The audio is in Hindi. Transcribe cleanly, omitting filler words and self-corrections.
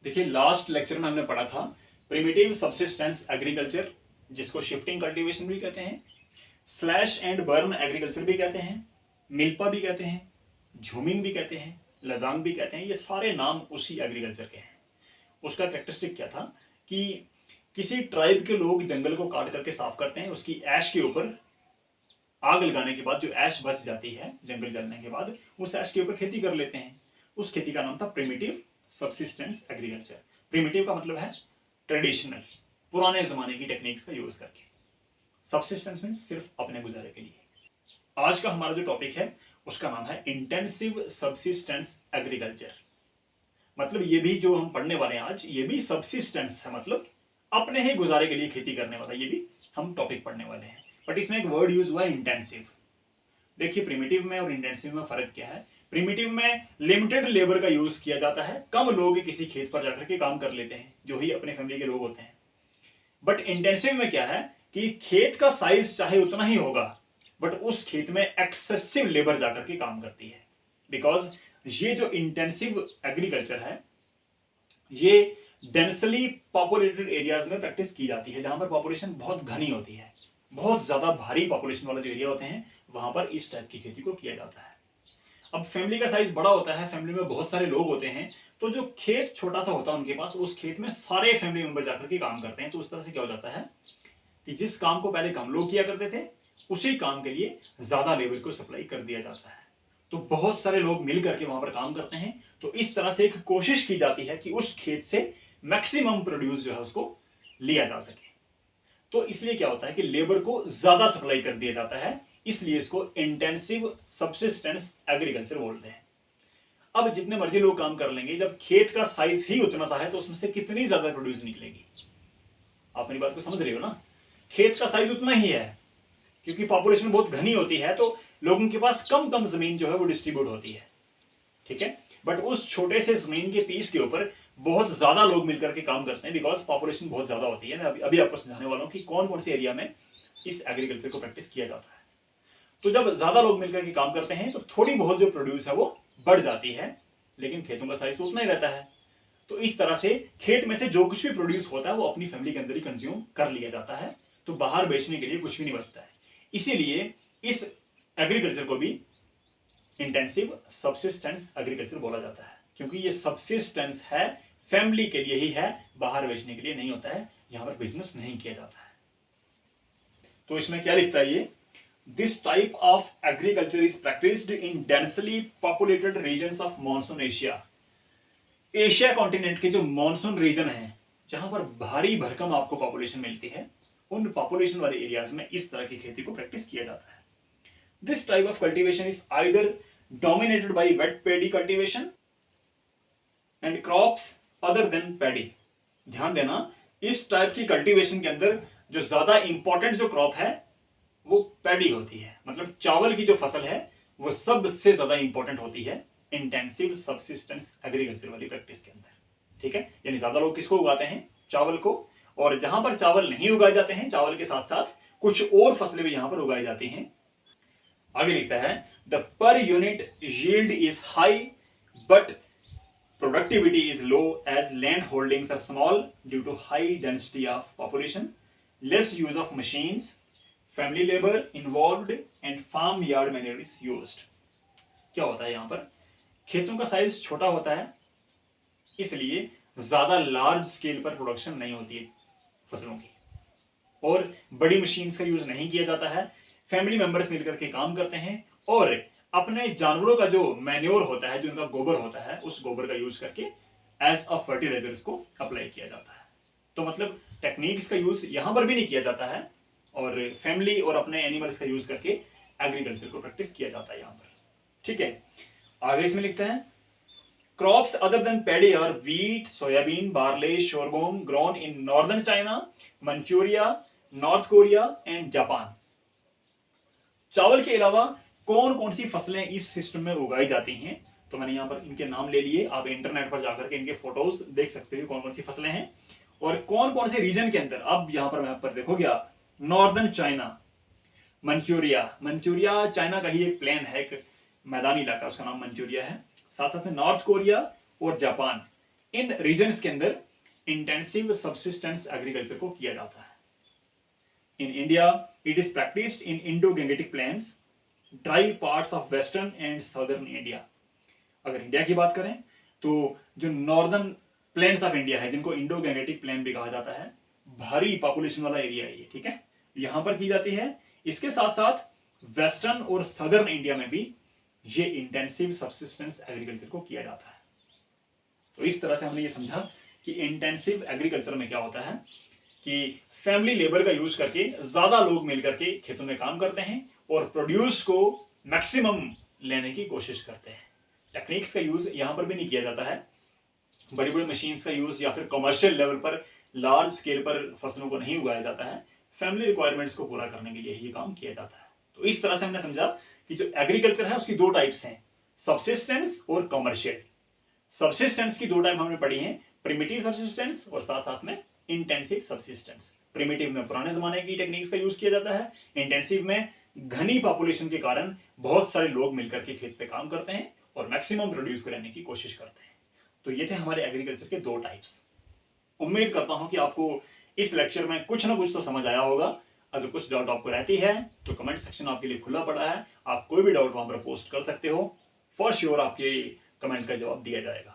देखिए, लास्ट लेक्चर में हमने पढ़ा था प्रिमिटिव सबसिस्टेंस एग्रीकल्चर, जिसको शिफ्टिंग कल्टीवेशन भी कहते हैं, स्लैश एंड बर्न एग्रीकल्चर भी कहते हैं, मिल्पा भी कहते हैं, झूमिंग भी कहते हैं, लदांग भी कहते हैं। ये सारे नाम उसी एग्रीकल्चर के हैं। उसका कैरेक्टरिस्टिक क्या था कि किसी ट्राइब के लोग जंगल को काट करके साफ करते हैं, उसकी ऐश के ऊपर आग लगाने के बाद जो ऐश बच जाती है जंगल जलने के बाद, उस ऐश के ऊपर खेती कर लेते हैं। उस खेती का नाम था प्रिमिटिव सबसिस्टेंस एग्रीकल्चर। प्रिमिटिव का मतलब है ट्रेडिशनल, पुराने जमाने की टेक्निक्स का यूज करके। सबसिस्टेंस मीन्स सिर्फ अपने गुजारे के लिए। आज का हमारा जो टॉपिक है उसका नाम है इंटेंसिव सबसिस्टेंस एग्रीकल्चर। मतलब ये भी जो हम पढ़ने वाले हैं आज, ये भी सबसिस्टेंस है, मतलब अपने ही गुजारे के लिए खेती करने वाला, ये भी हम टॉपिक पढ़ने वाले हैं। बट इसमें एक वर्ड यूज हुआ है इंटेंसिव। देखिए, प्रिमिटिव में और इंटेंसिव में फर्क क्या है। प्रिमिटिव में लिमिटेड लेबर का यूज किया जाता है, कम लोग किसी खेत पर जाकर के काम कर लेते हैं, जो ही अपने फैमिली के लोग होते हैं। बट इंटेंसिव में क्या है कि खेत का साइज चाहे उतना ही होगा, बट उस खेत में एक्सेसिव लेबर जाकर के काम करती है। बिकॉज ये जो इंटेंसिव एग्रीकल्चर है, ये डेंसली पॉपुलेटेड एरियाज में प्रैक्टिस की जाती है, जहां पर पॉपुलेशन बहुत घनी होती है। बहुत ज्यादा भारी पॉपुलेशन वाले जो एरिया होते हैं, वहां पर इस टाइप की खेती को किया जाता है। अब फैमिली का साइज बड़ा होता है, फैमिली में बहुत सारे लोग होते हैं, तो जो खेत छोटा सा होता है उनके पास, उस खेत में सारे फैमिली मेंबर जाकर के काम करते हैं। तो उस तरह से क्या हो जाता है कि जिस काम को पहले कम लोग किया करते थे, उसी काम के लिए ज्यादा लेबर को सप्लाई कर दिया जाता है। तो बहुत सारे लोग मिल करके वहां पर काम करते हैं। तो इस तरह से एक कोशिश की जाती है कि उस खेत से मैक्सिमम प्रोड्यूस जो है उसको लिया जा सके। तो इसलिए क्या होता है कि लेबर को ज्यादा सप्लाई कर दिया जाता है, इसलिए इसको इंटेंसिव सबसिस्टेंस एग्रीकल्चर बोलते हैं। अब जितने मर्जी लोग काम कर लेंगे, जब खेत का साइज ही उतना सा है तो उसमें से कितनी ज्यादा प्रोड्यूस निकलेगी। आप मेरी बात को समझ रहे हो ना। खेत का साइज उतना ही है, क्योंकि पॉपुलेशन बहुत घनी होती है, तो लोगों के पास कम कम जमीन जो है वो डिस्ट्रीब्यूट होती है, ठीक है। बट उस छोटे से जमीन के पीस के ऊपर बहुत ज्यादा लोग मिलकर के काम करते हैं, बिकॉज पॉपुलेशन बहुत ज्यादा होती है। मैं अभी आपको समझाने वाला हूं कि कौन कौन से एरिया में इस एग्रीकल्चर को प्रैक्टिस किया जाता है। तो जब ज्यादा लोग मिलकर के काम करते हैं तो थोड़ी बहुत जो प्रोड्यूस है वो बढ़ जाती है, लेकिन खेतों का साइज तो उतना ही रहता है। तो इस तरह से खेत में से जो कुछ भी प्रोड्यूस होता है वो अपनी फैमिली के अंदर ही कंज्यूम कर लिया जाता है, तो बाहर बेचने के लिए कुछ भी नहीं बचता है। इसीलिए इस एग्रीकल्चर को भी इंटेंसिव सबसिस्टेंस एग्रीकल्चर बोला जाता है, क्योंकि ये सबसिस्टेंस है, फैमिली के लिए ही है, बाहर बेचने के लिए नहीं होता है, यहां पर बिजनेस नहीं किया जाता है। तो इसमें क्या लिखता है ये, This type of agriculture is practiced in densely populated regions of monsoon Asia. Asia continent के जो मॉनसून रीजन है, जहां पर भारी भरकम आपको पॉपुलेशन मिलती है, उन पॉपुलेशन वाले एरियाज में इस तरह की खेती को प्रैक्टिस किया जाता है। This type of cultivation is either dominated by weight paddy cultivation and crops other than paddy. ध्यान देना, इस टाइप की कल्टीवेशन के अंदर जो ज्यादा इंपॉर्टेंट जो क्रॉप है वो पैडी होती है, मतलब चावल की जो फसल है वो सबसे ज्यादा इंपॉर्टेंट होती है इंटेंसिव सबसिस्टेंस एग्रीकल्चर वाली प्रैक्टिस के अंदर, ठीक है। यानी ज्यादा लोग किसको उगाते हैं, चावल को। और जहां पर चावल नहीं उगाए जाते हैं, चावल के साथ साथ कुछ और फसलें भी यहां पर उगाई जाती हैं। आगे लिखता है, the per unit yield is high but productivity is low as land holdings are small due to high density of population, less use of machines, family labour involved and farm yard manure is used. क्या होता है, यहां पर खेतों का साइज छोटा होता है, इसलिए ज्यादा लार्ज स्केल पर प्रोडक्शन नहीं होती है फसलों की, और बड़ी मशीन्स का यूज नहीं किया जाता है। फैमिली मेंबर्स मिलकर के काम करते हैं और अपने जानवरों का जो मैन्योर होता है, जो उनका गोबर होता है, उस गोबर का यूज करके एज अ फर्टिलाइजर इसको अप्लाई किया जाता है। तो मतलब टेक्निक्स का यूज यहां पर भी नहीं किया जाता है, और फैमिली और अपने एनिमल्स का यूज करके एग्रीकल्चर को प्रैक्टिस किया जाता है यहां पर, ठीक है। आगे इसमें लिखते हैं, crops other than paddy or wheat, soybean, barley, sorghum grown in northern China, Manchuria, North Korea and Japan. चावल के अलावा कौन कौन सी फसलें इस सिस्टम में उगाई जाती हैं, तो मैंने यहां पर इनके नाम ले लिए। आप इंटरनेट पर जाकर के इनके फोटोज देख सकते हो कौन कौन सी फसलें हैं और कौन कौन से रीजन के अंदर। अब यहां पर मैप पर देखोगे आप, northern China, Manchuria, Manchuria China का ही एक प्लेन है, एक मैदानी इलाका, उसका नाम मंचूरिया है। साथ साथ में नॉर्थ कोरिया और जापान, इन रीजन्स के अंदर इंटेंसिव सब्सिस्टेंस एग्रीकल्चर को किया जाता है। In India it is practised in Indo Gangetic plains, dry parts of western and southern India. अगर इंडिया की बात करें तो जो नॉर्दर्न प्लेन्स ऑफ इंडिया है, जिनको इंडो गैंगेटिक प्लेन भी कहा जाता है, भारी पॉपुलेशन वाला एरिया है ये, ठीक है, यहां पर की जाती है। इसके साथ साथ वेस्टर्न और सदर्न इंडिया में भी ये इंटेंसिव सब्सिस्टेंस एग्रीकल्चर को किया जाता है। तो इस तरह से हमने ये समझा कि इंटेंसिव एग्रीकल्चर में क्या होता है कि फैमिली लेबर का यूज करके ज्यादा लोग मिलकर के खेतों में काम करते हैं और प्रोड्यूस को मैक्सिमम लेने की कोशिश करते हैं। टेक्निक्स का यूज यहां पर भी नहीं किया जाता है, बड़ी बड़ी मशीन्स का यूज या फिर कमर्शियल लेवल पर लार्ज स्केल पर फसलों को नहीं उगाया जाता है। फैमिली रिक्वायरमेंट्स को पूरा करने के लिए ये काम किया जाता है। तो इस तरह से हमने समझा कि जो एग्रीकल्चर है उसकी दो टाइप्स हैं, सबसिस्टेंस और कमर्शियल। सबसिस्टेंस की दो टाइप हमने पढ़ी हैं, प्रिमिटिव सबसिस्टेंस और साथ साथ में इंटेंसिव सबसिस्टेंस। प्रिमिटिव में पुराने जमाने की टेक्निक्स का यूज किया जाता है, इंटेंसिव में घनी पॉपुलेशन के कारण बहुत सारे लोग मिलकर के खेत पे काम करते हैं और मैक्सिमम प्रोड्यूस करने की कोशिश करते हैं। तो ये थे हमारे एग्रीकल्चर के दो टाइप्स। उम्मीद करता हूं कि आपको इस लेक्चर में कुछ ना कुछ तो समझ आया होगा। अगर कुछ डाउट आपको रहती है तो कमेंट सेक्शन आपके लिए खुला पड़ा है, आप कोई भी डाउट वहां पर पोस्ट कर सकते हो। फॉर श्योर आपके कमेंट का जवाब दिया जाएगा।